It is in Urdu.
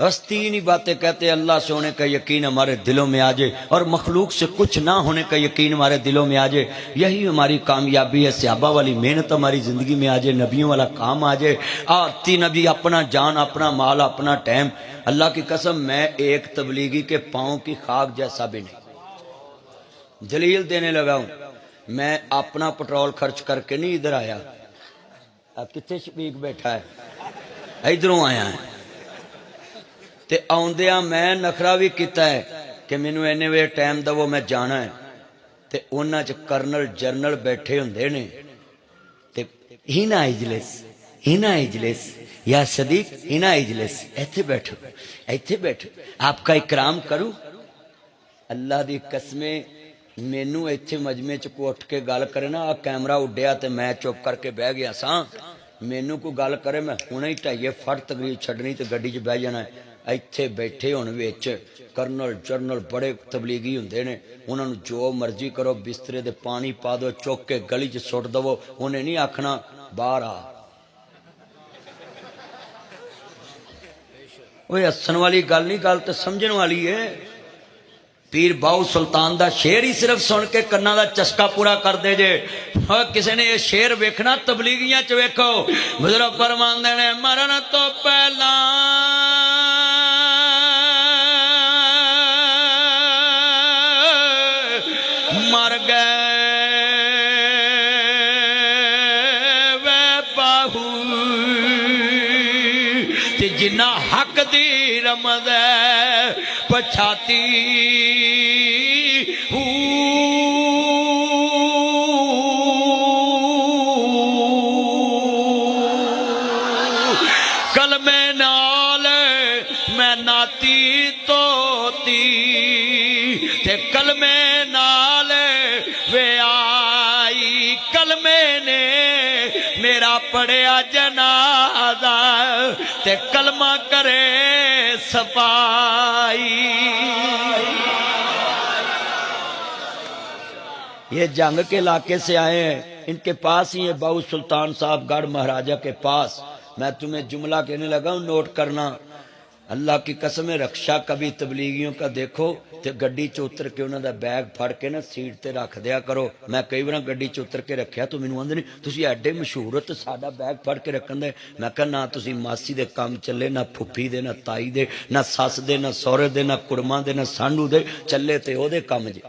ہستی نہیں باتیں کہتے، اللہ سے ہونے کا یقین ہمارے دلوں میں آ جائے اور مخلوق سے کچھ نہ ہونے کا یقین ہمارے دلوں میں آ جائے، یہی ہماری کامیابی ہے۔ صحابہ والی محنت ہماری زندگی میں آ جائے، نبیوں والا کام آ جائے، آتی نبی اپنا جان، اپنا مال، اپنا ٹائم۔ اللہ کی قسم میں ایک تبلیغی کے پاؤں کی خاک جیسا بھی نہیں، دلیل دینے لگا ہوں۔ میں اپنا پٹرول خرچ کر کے نہیں ادھر آیا، اب کتنے شفیق بیٹھا ہے، ادھروں آیا ہے تے آؤندیاں میں نخرا بھی کیتا ہے کہ مینوں اینے وے ٹائم دو میں جانا ہے، تے انہاں چ کرنل جرنل بیٹھے ہوندے نے تے ہینا اجلس یا صدیق ہینا اجلس، ایتھے بیٹھو آپ کا اکرام کروں۔ اللہ دی قسمیں مینوں ایتھے مجمع چ کو اٹھ کے گل کرے نا، کیمرہ اڈیا تے میں چپ کر کے بہ گیا ساں، مینوں کو گل کرے میں ہنے ہی ٹائیے فٹ تقریر چھڈنی تے گڈی چ بہ جانا ہے۔ ایتھے بیٹھے ہون وچ کرنل جرنل بڑے تبلیغی ہوندے نے، انہاں نوں جو مرضی کرو، بسترے دے پانی پا دو، چوک کے گلی چ سٹ دو، انہیں نہیں آکھنا باہر آ۔ اوے ہسن والی گل نہیں، گل تے سمجھن والی ہے۔ پیر باؤ سلطان دا شعر ہی صرف سن کے کنا دا چسکا پورا کر دے جے، کسی نے یہ شعر ویکھنا تبلیغیاں چ ویکھو، بزرگ فرماندے نے مرن تو پہلا مر گئے وے باہو، تے جنہ حق دی رمض ہے پچھاتی کلمے نال میں ناتی توتی تے کلمے نال وے آئی، کلمے نے میرا پڑھیا جنازہ تے کلمہ کرے صفائی۔ یہ جنگ کے علاقے سے آئے ہیں، ان کے پاس ہی ہے باؤ سلطان صاحب گڑھ مہاراجہ کے پاس۔ میں تمہیں جملہ کہنے لگا ہوں، نوٹ کرنا۔ اللہ کی قسم رکشا کبھی تبلیغیوں کا دیکھو تے گڈی چ اتر کے انہاں دا بیگ پھڑ کے نا سیٹ تے رکھ دیا کرو۔ میں کئی بار گڈی چ اتر کے رکھیا تو مینوں آندے نہیں تسی ایڈے مشہور ہو تے ساڈا بیگ پھڑ کے رکھن دے۔ میں کہا نہ تسی ماسی دے کام چلے، نہ پھپھی دے، نہ تائی دے، نہ سس دے، نہ سورے دے، نہ کڑماں دے، نہ سانڈو دے، چلے تے او دے کام جے۔